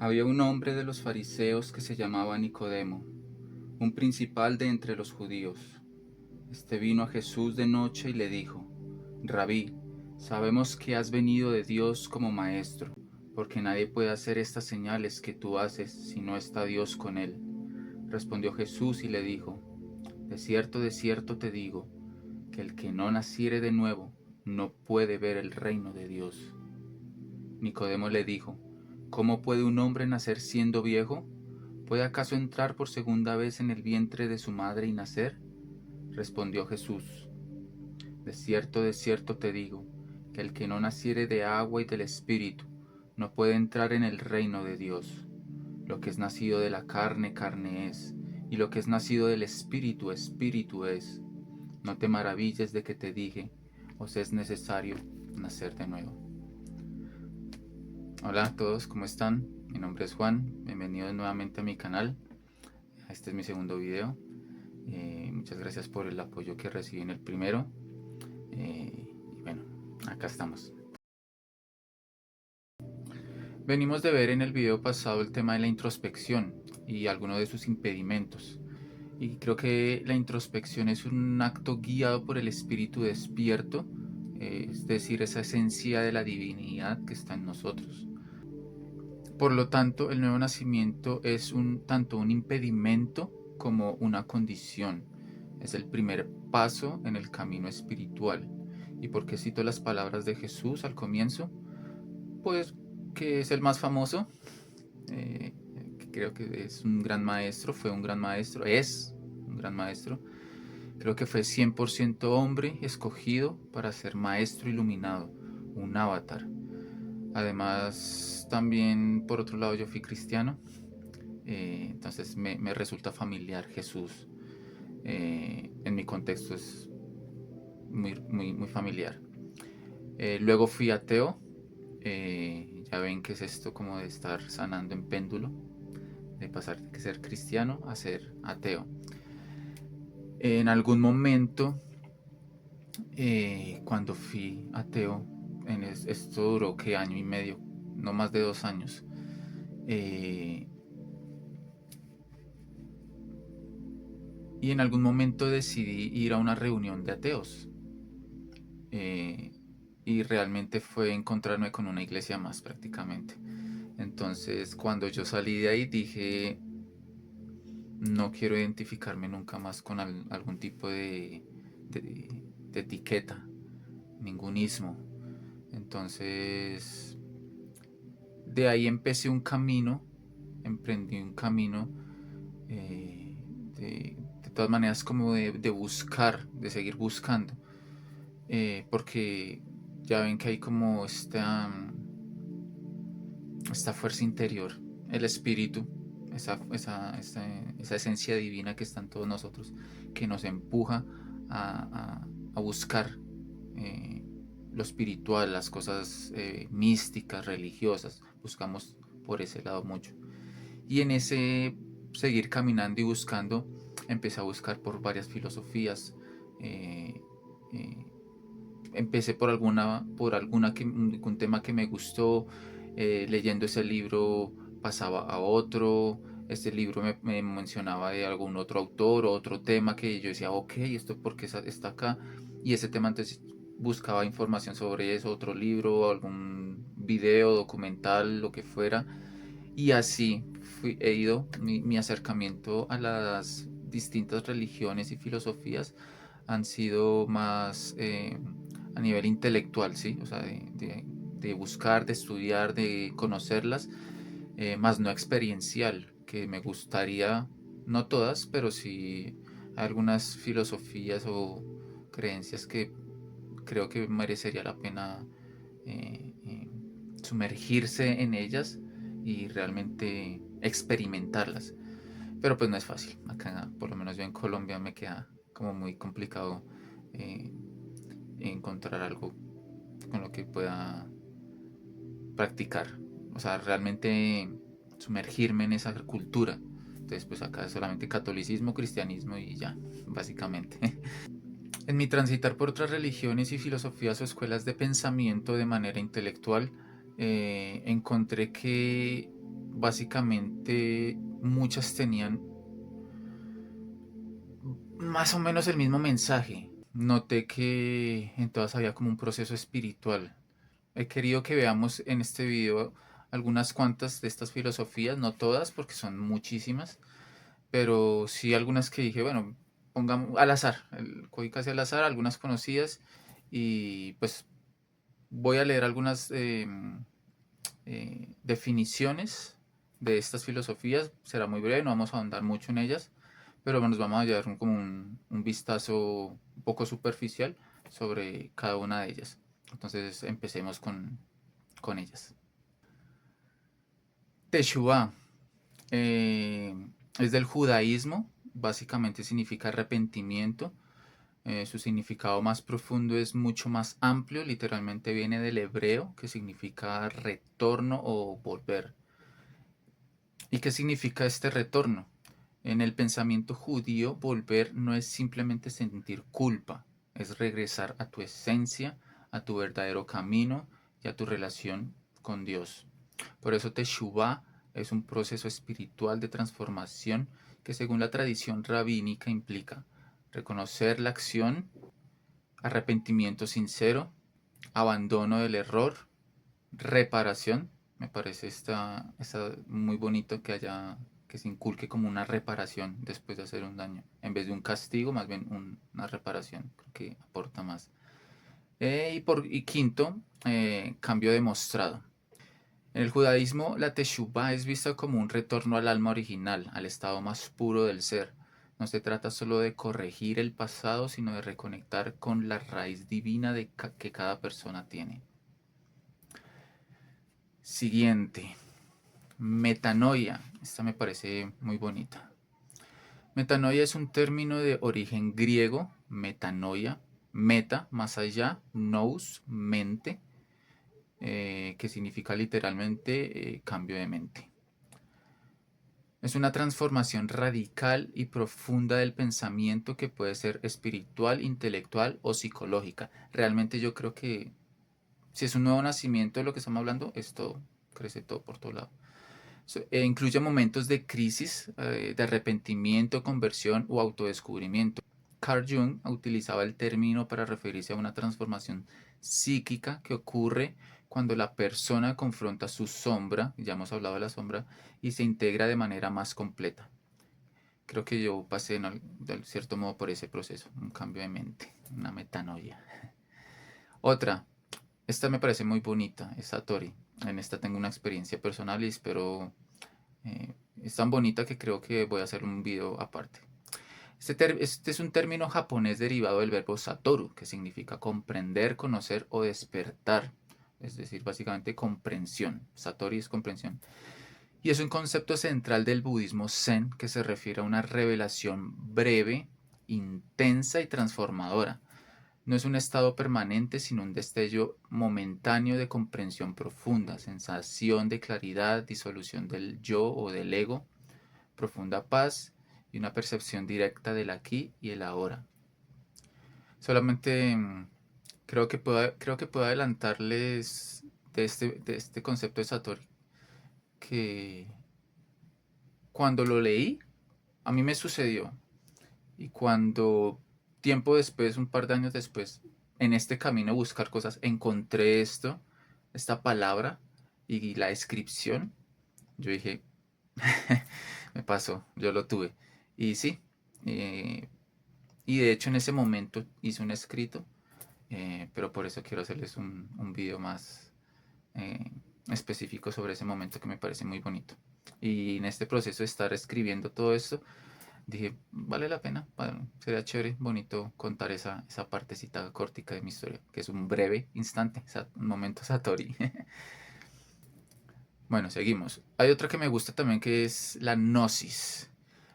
Había un hombre de los fariseos que se llamaba Nicodemo, un principal de entre los judíos. Este vino a Jesús de noche y le dijo: Rabí, sabemos que has venido de Dios como maestro, porque nadie puede hacer estas señales que tú haces si no está Dios con él. Respondió Jesús y le dijo: de cierto te digo, que el que no naciere de nuevo no puede ver el reino de Dios. Nicodemo le dijo: ¿Cómo puede un hombre nacer siendo viejo? ¿Puede acaso entrar por segunda vez en el vientre de su madre y nacer? Respondió Jesús: de cierto te digo, que el que no naciere de agua y del Espíritu no puede entrar en el reino de Dios. Lo que es nacido de la carne, carne es, y lo que es nacido del Espíritu, Espíritu es. No te maravilles de que te dije: os es necesario nacer de nuevo. Hola a todos, ¿cómo están? Mi nombre es Juan, bienvenidos nuevamente a mi canal. Este es mi segundo video. Muchas gracias por el apoyo que recibí en el primero. Y bueno, acá estamos. Venimos de ver en el video pasado el tema de la introspección y algunos de sus impedimentos. Y creo que la introspección es un acto guiado por el espíritu despierto, es decir, esa esencia de la divinidad que está en nosotros. Por lo tanto, el nuevo nacimiento es tanto un impedimento como una condición. Es el primer paso en el camino espiritual. ¿Y por qué cito las palabras de Jesús al comienzo? Pues que es el más famoso, que creo que es un gran maestro, fue un gran maestro, es un gran maestro. Creo que fue 100% hombre escogido para ser maestro iluminado, un avatar. Además, también por otro lado yo fui cristiano, entonces me resulta familiar Jesús. En mi contexto es muy familiar. Luego fui ateo. Ya ven que es esto como de estar sanando en péndulo, de pasar de ser cristiano a ser ateo. En algún momento, cuando fui ateo, esto duró que año y medio, no más de 2 años. Y en algún momento decidí ir a una reunión de ateos. eh, y realmente fue encontrarme con una iglesia más prácticamente. Entonces, cuando yo salí de ahí dije: no quiero identificarme nunca más con algún tipo de, de etiqueta, ningún ismo. Entonces, de ahí emprendí un camino, de todas maneras como de buscar, de seguir buscando, porque ya ven que hay como esta fuerza interior, el espíritu, esa esencia divina que está en todos nosotros, que nos empuja a buscar eh, lo espiritual, las cosas místicas, religiosas. Buscamos por ese lado mucho. Y en ese seguir caminando y buscando, empecé a buscar por varias filosofías. eh, eh, Empecé un tema que me gustó. Leyendo ese libro pasaba a otro. Este libro me mencionaba de algún otro autor o otro tema que yo decía: ok, esto porque está acá. Y ese tema, entonces buscaba información sobre eso, otro libro, algún video, documental, lo que fuera. Y así he ido, mi acercamiento a las distintas religiones y filosofías han sido más a nivel intelectual, ¿sí? O sea, de buscar, de estudiar, de conocerlas, más no experiencial, que me gustaría, no todas, pero sí algunas filosofías o creencias que creo que merecería la pena sumergirse en ellas y realmente experimentarlas. Pero pues no es fácil. Acá, por lo menos yo en Colombia, me queda como muy complicado eh, encontrar algo con lo que pueda practicar. O sea, realmente sumergirme en esa cultura. Entonces, pues acá es solamente catolicismo, cristianismo y ya, básicamente. En mi transitar por otras religiones y filosofías o escuelas de pensamiento de manera intelectual, encontré que básicamente muchas tenían más o menos el mismo mensaje. Noté que en todas había como un proceso espiritual. He querido que veamos en este video algunas cuantas de estas filosofías, no todas porque son muchísimas, pero sí algunas que dije, bueno, pongamos al azar, cogí casi al azar, algunas conocidas y pues voy a leer algunas definiciones de estas filosofías. Será muy breve, no vamos a ahondar mucho en ellas, pero nos vamos a llevar como un vistazo un poco superficial sobre cada una de ellas. Entonces empecemos con ellas. Teshuvah eh, es del judaísmo, básicamente significa arrepentimiento. Su significado más profundo es mucho más amplio, literalmente viene del hebreo, que significa retorno o volver. ¿Y qué significa este retorno? En el pensamiento judío, volver no es simplemente sentir culpa, es regresar a tu esencia, a tu verdadero camino y a tu relación con Dios. Por eso Teshuvah es un proceso espiritual de transformación que según la tradición rabínica implica reconocer la acción, arrepentimiento sincero, abandono del error, reparación. Me parece está muy bonito que haya que se inculque como una reparación después de hacer un daño. En vez de un castigo, más bien una reparación. Creo que aporta más. Y quinto, cambio demostrado. En el judaísmo, la teshuvah es vista como un retorno al alma original, al estado más puro del ser. No se trata solo de corregir el pasado, sino de reconectar con la raíz divina que cada persona tiene. Siguiente, metanoia. Esta me parece muy bonita. Metanoia es un término de origen griego, metanoia, meta, más allá, nous, mente, que significa literalmente cambio de mente. Es una transformación radical y profunda del pensamiento que puede ser espiritual, intelectual o psicológica. Realmente yo creo que si es un nuevo nacimiento de lo que estamos hablando, esto crece todo por todo lado. Incluye momentos de crisis, de arrepentimiento, conversión o autodescubrimiento. Carl Jung utilizaba el término para referirse a una transformación psíquica que ocurre cuando la persona confronta su sombra, ya hemos hablado de la sombra, y se integra de manera más completa. Creo que yo pasé de cierto modo por ese proceso, un cambio de mente, una metanoia. Otra, esta me parece muy bonita, es Satori. En esta tengo una experiencia personal y espero es tan bonita que creo que voy a hacer un video aparte. Este es un término japonés derivado del verbo satoru, que significa comprender, conocer o despertar. Es decir, básicamente comprensión. Satori es comprensión. Y es un concepto central del budismo zen que se refiere a una revelación breve, intensa y transformadora. No es un estado permanente, sino un destello momentáneo de comprensión profunda, sensación de claridad, disolución del yo o del ego, profunda paz y una percepción directa del aquí y el ahora. Solamente creo que puedo adelantarles de este concepto de Satori que cuando lo leí, a mí me sucedió. Y cuando tiempo después, un par de años después, en este camino a buscar cosas, encontré esta palabra y la descripción, yo dije, me pasó, yo lo tuve. Y sí, eh, y de hecho en ese momento hice un escrito, pero por eso quiero hacerles un video más eh, específico sobre ese momento que me parece muy bonito. Y en este proceso de estar escribiendo todo esto, dije, vale la pena, bueno, sería chévere, bonito contar esa partecita cortica de mi historia, que es un breve instante, un momento Satori. Bueno, seguimos. Hay otra que me gusta también que es la gnosis.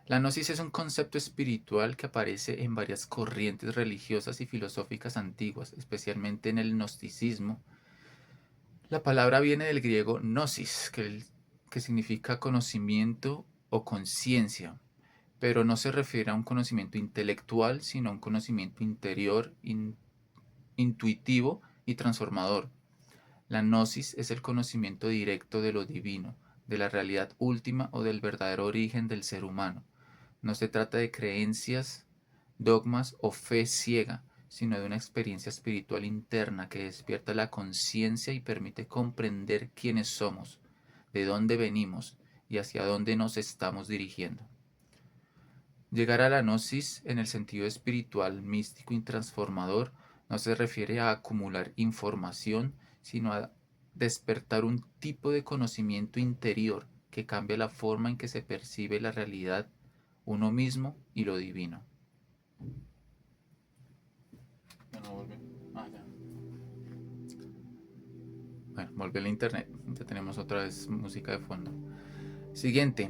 La gnosis es un concepto espiritual que aparece en varias corrientes religiosas y filosóficas antiguas, especialmente en el gnosticismo. La palabra viene del griego gnosis, que significa conocimiento o conciencia, pero no se refiere a un conocimiento intelectual, sino a un conocimiento interior, intuitivo y transformador. La gnosis es el conocimiento directo de lo divino, de la realidad última o del verdadero origen del ser humano. No se trata de creencias, dogmas o fe ciega, sino de una experiencia espiritual interna que despierta la conciencia y permite comprender quiénes somos, de dónde venimos y hacia dónde nos estamos dirigiendo. Llegar a la gnosis en el sentido espiritual, místico y transformador no se refiere a acumular información, sino a despertar un tipo de conocimiento interior que cambia la forma en que se percibe la realidad, uno mismo y lo divino. Bueno, volvió el internet. Ya tenemos otra vez música de fondo. Siguiente,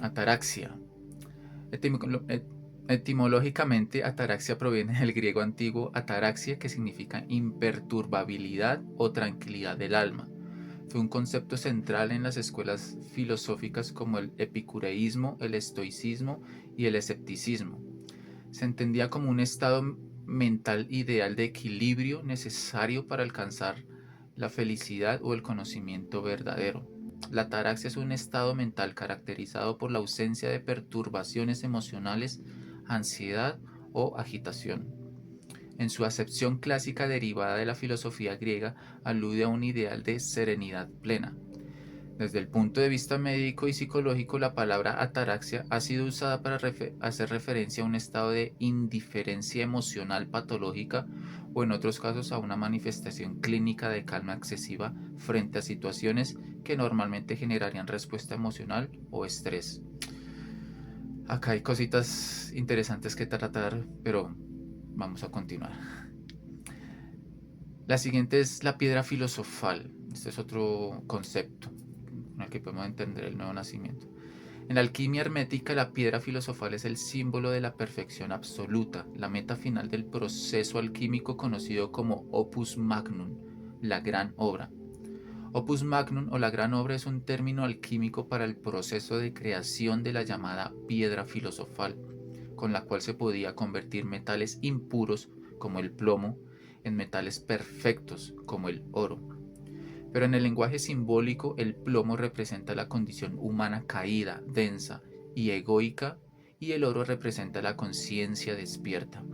ataraxia. Etimológicamente, ataraxia proviene del griego antiguo ataraxia, que significa imperturbabilidad o tranquilidad del alma. Fue un concepto central en las escuelas filosóficas como el epicureísmo, el estoicismo y el escepticismo. Se entendía como un estado mental ideal de equilibrio necesario para alcanzar la felicidad o el conocimiento verdadero. La ataraxia es un estado mental caracterizado por la ausencia de perturbaciones emocionales, ansiedad o agitación. En su acepción clásica derivada de la filosofía griega, alude a un ideal de serenidad plena. Desde el punto de vista médico y psicológico, la palabra ataraxia ha sido usada para hacer referencia a un estado de indiferencia emocional patológica o en otros casos a una manifestación clínica de calma excesiva frente a situaciones que normalmente generarían respuesta emocional o estrés. Acá hay cositas interesantes que tratar, pero vamos a continuar. La siguiente es la piedra filosofal. Este es otro concepto con el que podemos entender el nuevo nacimiento. En la alquimia hermética, la piedra filosofal es el símbolo de la perfección absoluta, la meta final del proceso alquímico conocido como Opus Magnum, la gran obra. Opus Magnum o la gran obra es un término alquímico para el proceso de creación de la llamada piedra filosofal, con la cual se podía convertir metales impuros como el plomo en metales perfectos como el oro. Pero en el lenguaje simbólico, el plomo representa la condición humana caída, densa y egoica, y el oro representa la conciencia despierta,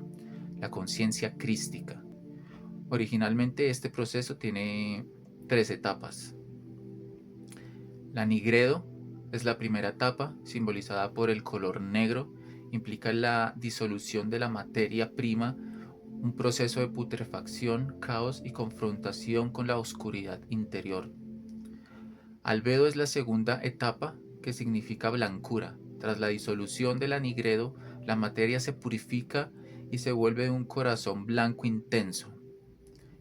la conciencia crística. Originalmente este proceso tiene 3 etapas. La nigredo es la primera etapa, simbolizada por el color negro, implica la disolución de la materia prima, un proceso de putrefacción, caos y confrontación con la oscuridad interior. Albedo es la segunda etapa, que significa blancura. Tras la disolución del anigredo, la materia se purifica y se vuelve un corazón blanco intenso.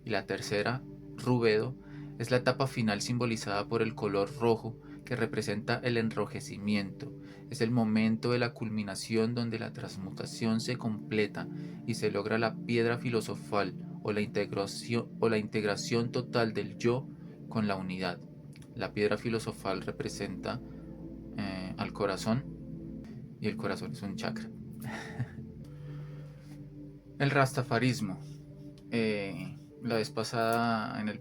Y la tercera, rubedo, es la etapa final simbolizada por el color rojo, que representa el enrojecimiento. Es el momento de la culminación donde la transmutación se completa y se logra la piedra filosofal o la integración total del yo con la unidad. La piedra filosofal representa al corazón y el corazón es un chakra. El rastafarismo. La vez pasada el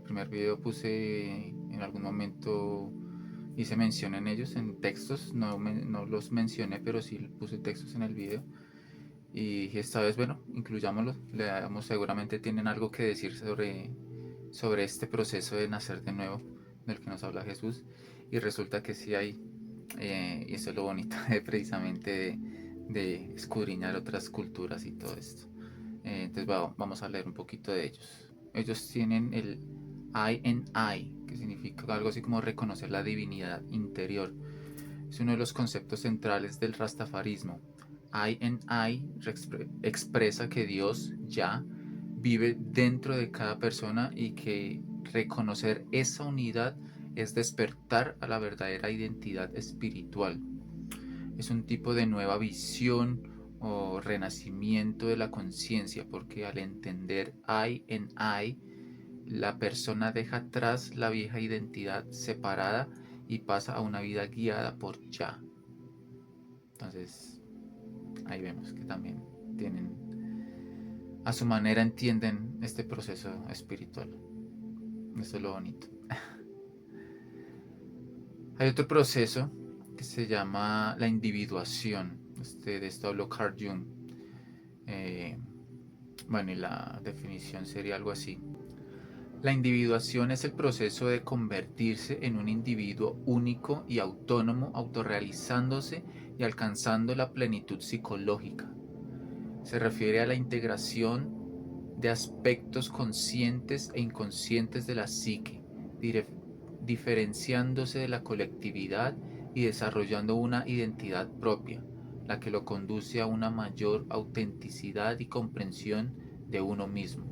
primer video puse en algún momento, hice mención en ellos en textos, no los mencioné, pero sí puse textos en el video. Y esta vez, bueno, incluyámoslos, seguramente tienen algo que decir sobre este proceso de nacer de nuevo del que nos habla Jesús. Y resulta que sí hay, y eso es lo bonito precisamente de escudriñar otras culturas y todo esto. Entonces vamos a leer un poquito de ellos. Ellos tienen el I en I, que significa algo así como reconocer la divinidad interior. Es uno de los conceptos centrales del rastafarismo. I en I expresa que Dios ya vive dentro de cada persona y que reconocer esa unidad es despertar a la verdadera identidad espiritual. Es un tipo de nueva visión o renacimiento de la conciencia, porque al entender I en I, la persona deja atrás la vieja identidad separada y pasa a una vida guiada por Ya. Entonces, ahí vemos que también tienen, a su manera entienden este proceso espiritual. Eso es lo bonito. Hay otro proceso que se llama la individuación. De esto habló Carl Jung. Bueno, y la definición sería algo así. La individuación es el proceso de convertirse en un individuo único y autónomo, autorrealizándose y alcanzando la plenitud psicológica. Se refiere a la integración de aspectos conscientes e inconscientes de la psique, diferenciándose de la colectividad y desarrollando una identidad propia, la que lo conduce a una mayor autenticidad y comprensión de uno mismo.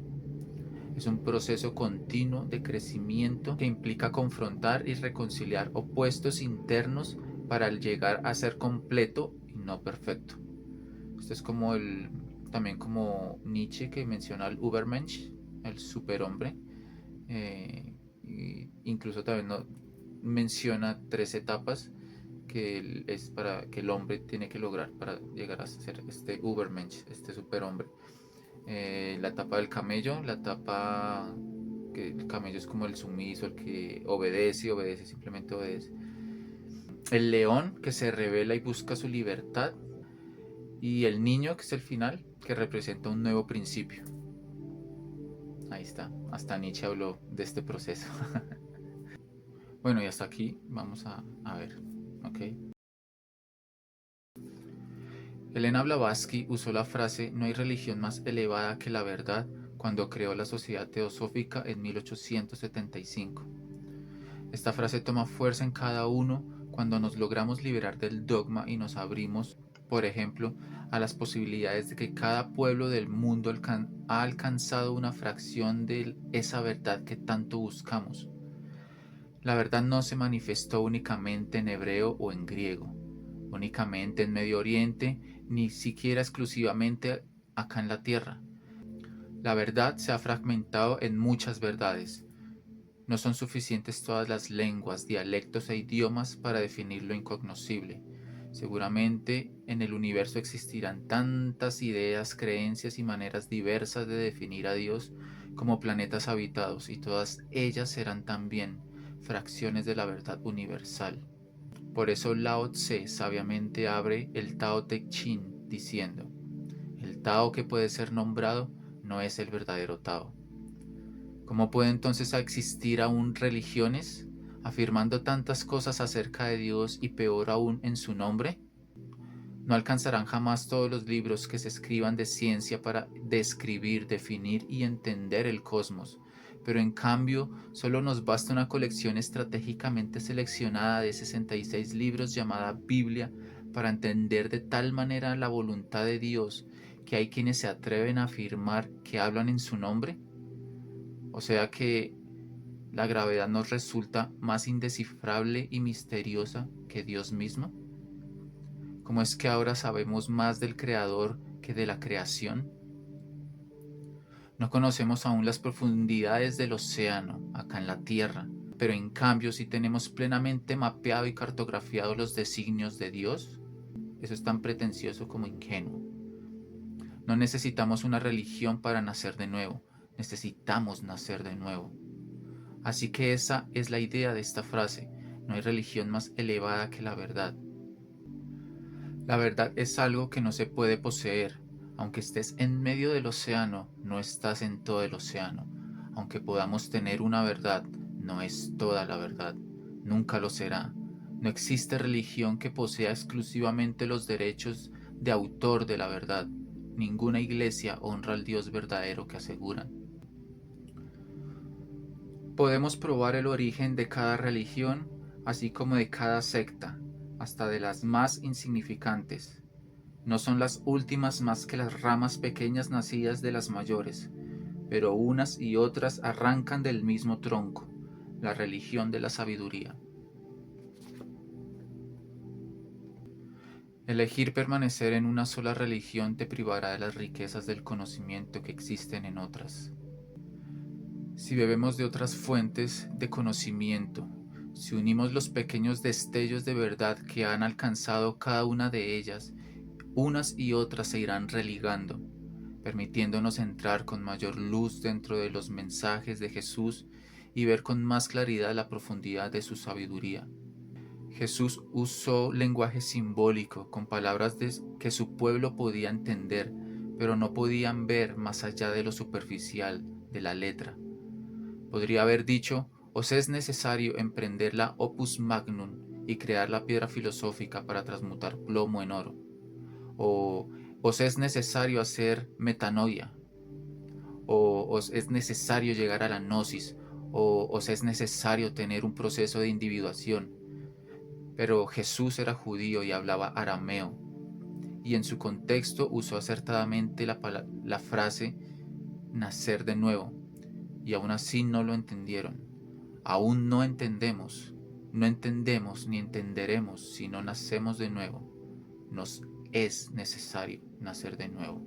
Es un proceso continuo de crecimiento que implica confrontar y reconciliar opuestos internos para llegar a ser completo y no perfecto. Esto es como también como Nietzsche, que menciona el Übermensch, el superhombre. Incluso también menciona 3 etapas que es para que el hombre tiene que lograr para llegar a ser este Übermensch, este superhombre. La etapa del camello, la etapa que el camello es como el sumiso, el que obedece, simplemente obedece. El león, que se revela y busca su libertad. Y el niño, que es el final, que representa un nuevo principio. Ahí está, hasta Nietzsche habló de este proceso. Bueno, y hasta aquí vamos a ver, ¿ok? Elena Blavatsky usó la frase "no hay religión más elevada que la verdad" cuando creó la Sociedad Teosófica en 1875. Esta frase toma fuerza en cada uno cuando nos logramos liberar del dogma y nos abrimos, por ejemplo, a las posibilidades de que cada pueblo del mundo ha alcanzado una fracción de esa verdad que tanto buscamos. La verdad no se manifestó únicamente en hebreo o en griego, únicamente en Medio Oriente, ni siquiera exclusivamente acá en la tierra. La verdad se ha fragmentado en muchas verdades. No son suficientes todas las lenguas, dialectos e idiomas para definir lo incognoscible. Seguramente en el universo existirán tantas ideas, creencias y maneras diversas de definir a Dios como planetas habitados, y todas ellas serán también fracciones de la verdad universal. Por eso Lao Tse sabiamente abre el Tao Te Ching diciendo: el Tao que puede ser nombrado no es el verdadero Tao. ¿Cómo puede entonces existir aún religiones afirmando tantas cosas acerca de Dios y peor aún en su nombre? No alcanzarán jamás todos los libros que se escriban de ciencia para describir, definir y entender el cosmos, pero en cambio solo nos basta una colección estratégicamente seleccionada de 66 libros llamada Biblia para entender de tal manera la voluntad de Dios que hay quienes se atreven a afirmar que hablan en su nombre. O sea que la gravedad nos resulta más indescifrable y misteriosa que Dios mismo. ¿Cómo es que ahora sabemos más del Creador que de la creación? No conocemos aún las profundidades del océano acá en la Tierra, pero en cambio sí tenemos plenamente mapeado y cartografiado los designios de Dios. Eso es tan pretencioso como ingenuo. No necesitamos una religión para nacer de nuevo, necesitamos nacer de nuevo. Así que esa es la idea de esta frase: no hay religión más elevada que la verdad. La verdad es algo que no se puede poseer. Aunque estés en medio del océano, no estás en todo el océano. Aunque podamos tener una verdad, no es toda la verdad. Nunca lo será. No existe religión que posea exclusivamente los derechos de autor de la verdad. Ninguna iglesia honra al Dios verdadero que aseguran. Podemos probar el origen de cada religión, así como de cada secta, hasta de las más insignificantes. No son las últimas más que las ramas pequeñas nacidas de las mayores, pero unas y otras arrancan del mismo tronco, la religión de la sabiduría. Elegir permanecer en una sola religión te privará de las riquezas del conocimiento que existen en otras. Si bebemos de otras fuentes de conocimiento, si unimos los pequeños destellos de verdad que han alcanzado cada una de ellas, unas y otras se irán religando, permitiéndonos entrar con mayor luz dentro de los mensajes de Jesús y ver con más claridad la profundidad de su sabiduría. Jesús usó lenguaje simbólico con palabras que su pueblo podía entender, pero no podían ver más allá de lo superficial de la letra. Podría haber dicho: os es necesario emprender la opus magnum y crear la piedra filosófica para transmutar plomo en oro. O os es necesario hacer metanoia. O os es necesario llegar a la gnosis. O os es necesario tener un proceso de individuación. Pero Jesús era judío y hablaba arameo, y en su contexto usó acertadamente la frase nacer de nuevo, y aún así no lo entendieron. Aún no entendemos, no entendemos ni entenderemos si no nacemos de nuevo. Nos es necesario nacer de nuevo.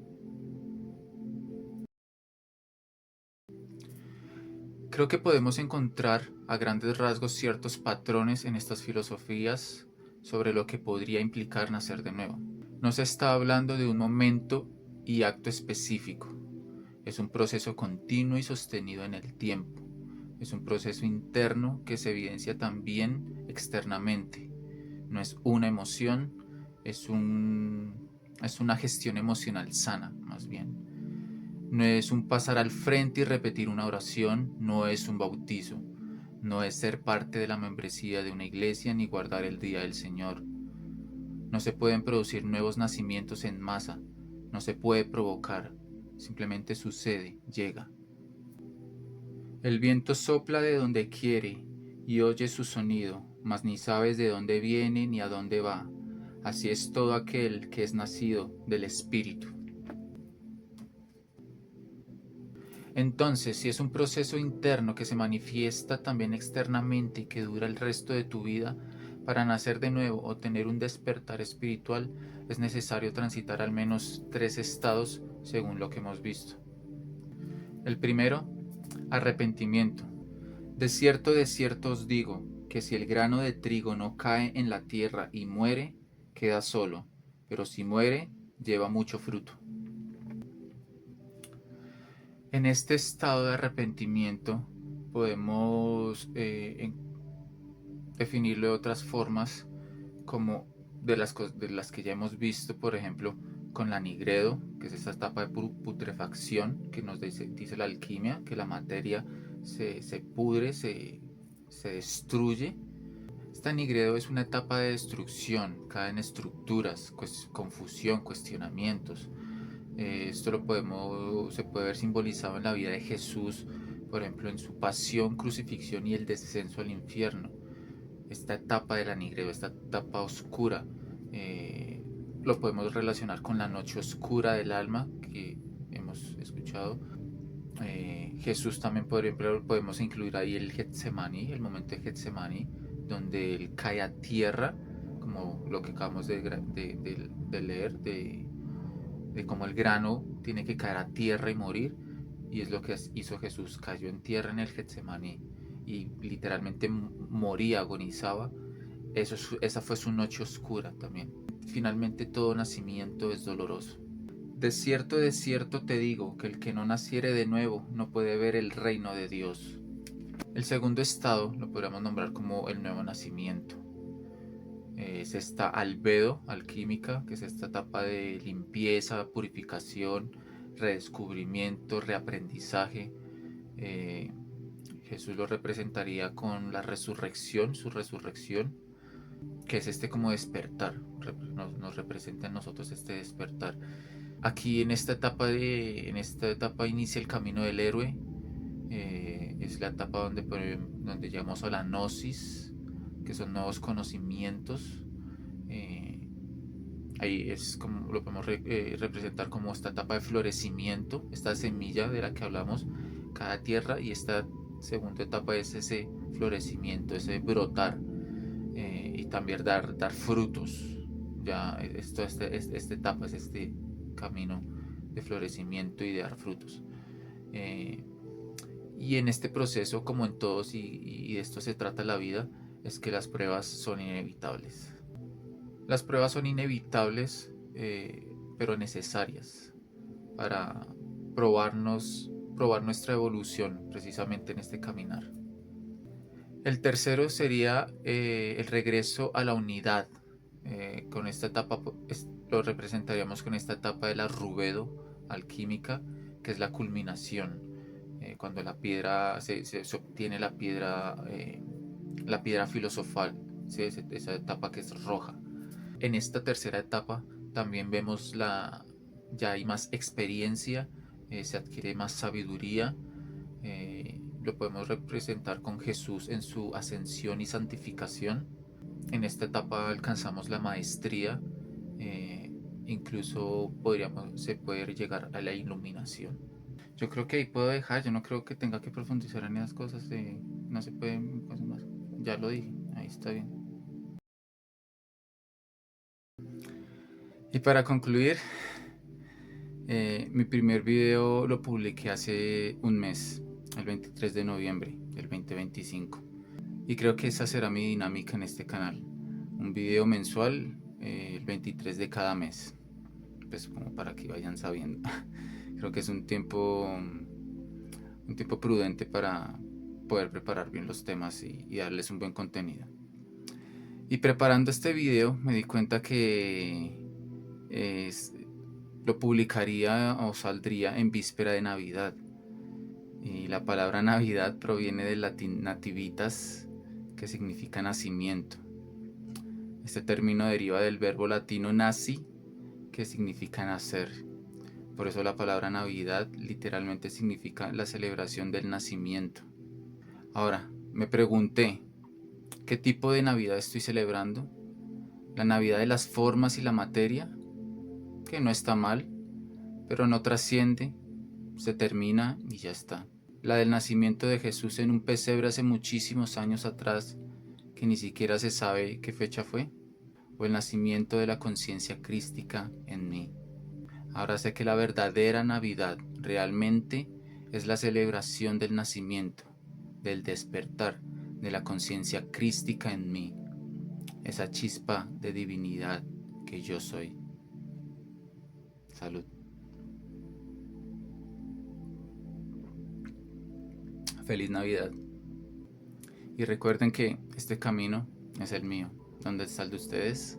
Creo que podemos encontrar a grandes rasgos ciertos patrones en estas filosofías sobre lo que podría implicar nacer de nuevo. No se está hablando de un momento y acto específico. Es un proceso continuo y sostenido en el tiempo. Es un proceso interno que se evidencia también externamente. No es una emoción, es una gestión emocional sana, más bien. No es un pasar al frente y repetir una oración, no es un bautizo, no es ser parte de la membresía de una iglesia ni guardar el día del Señor. No se pueden producir nuevos nacimientos en masa, no se puede provocar, simplemente sucede, llega. El viento sopla de donde quiere y oyes su sonido, mas ni sabes de dónde viene ni a dónde va. Así es todo aquel que es nacido del Espíritu. Entonces, si es un proceso interno que se manifiesta también externamente y que dura el resto de tu vida, para nacer de nuevo o tener un despertar espiritual, es necesario transitar al menos 3 estados según lo que hemos visto. El primero, arrepentimiento. De cierto os digo, que si el grano de trigo no cae en la tierra y muere, queda solo, pero si muere, lleva mucho fruto. En este estado de arrepentimiento podemos definirlo de otras formas, como de las que ya hemos visto, por ejemplo, con la nigredo, que es esta etapa de putrefacción que nos dice la alquimia, que la materia se pudre, se destruye. Esta nigredo es una etapa de destrucción, cae en estructuras, confusión, cuestionamientos. Esto se puede ver simbolizado en la vida de Jesús, por ejemplo, en su pasión, crucifixión y el descenso al infierno. Esta etapa de la nigredo, esta etapa oscura, lo podemos relacionar con la noche oscura del alma que hemos escuchado. Jesús también, por ejemplo, podemos incluir ahí el Getsemaní, el momento de Getsemaní, donde él cae a tierra, como lo que acabamos de leer, de cómo el grano tiene que caer a tierra y morir, y es lo que hizo Jesús, cayó en tierra en el Getsemaní y literalmente moría, agonizaba. Esa fue su noche oscura también. Finalmente todo nacimiento es doloroso. De cierto te digo, que el que no naciere de nuevo no puede ver el reino de Dios. El segundo estado lo podríamos nombrar como el nuevo nacimiento. Es esta albedo alquímica, que es esta etapa de limpieza, purificación, redescubrimiento, reaprendizaje. Eh, Jesús lo representaría con la resurrección, su resurrección, que es este como despertar, nos representa en nosotros este despertar. Aquí en esta etapa inicia el camino del héroe. Es la etapa donde llegamos a la gnosis, que son nuevos conocimientos. Eh, Ahí es como lo podemos representar como esta etapa de florecimiento, esta semilla de la que hablamos, cada tierra, y esta segunda etapa es ese florecimiento, ese brotar, y también dar frutos. Ya esta etapa es este camino de florecimiento y de dar frutos. Eh, y en este proceso, como en todos, y de esto se trata la vida, es que las pruebas son inevitables. Las pruebas son inevitables, pero necesarias para probar nuestra evolución precisamente en este caminar. El tercero sería el regreso a la unidad. Con esta etapa lo representaríamos con esta etapa de la rubedo alquímica, que es la culminación. Cuando la piedra se obtiene la piedra filosofal, ¿sí? Esa etapa que es roja. En esta tercera etapa también vemos ya hay más experiencia, se adquiere más sabiduría. Lo podemos representar con Jesús en su ascensión y santificación. En esta etapa alcanzamos la maestría, eh, incluso se puede llegar a la iluminación. Yo creo que ahí puedo dejar, yo no creo que tenga que profundizar en esas cosas, no se pueden cosas más. Ya lo dije, ahí está bien. Y para concluir, mi primer video lo publiqué hace un mes, el 23 de noviembre del 2025. Y creo que esa será mi dinámica en este canal. Un video mensual, el 23 de cada mes. Pues como para que vayan sabiendo. Creo que es un tiempo prudente para poder preparar bien los temas y darles un buen contenido. Y preparando este video me di cuenta que lo publicaría o saldría en víspera de Navidad. Y la palabra Navidad proviene del latín nativitas, que significa nacimiento. Este término deriva del verbo latino naci, que significa nacer. Por eso la palabra Navidad literalmente significa la celebración del nacimiento. Ahora, me pregunté, ¿qué tipo de Navidad estoy celebrando? ¿La Navidad de las formas y la materia? Que no está mal, pero no trasciende, se termina y ya está. La del nacimiento de Jesús en un pesebre hace muchísimos años atrás, que ni siquiera se sabe qué fecha fue, o el nacimiento de la conciencia crística en mí. Ahora sé que la verdadera Navidad realmente es la celebración del nacimiento, del despertar de la conciencia crística en mí, esa chispa de divinidad que yo soy. Salud. Feliz Navidad. Y recuerden que este camino es el mío. ¿Dónde está el de ustedes?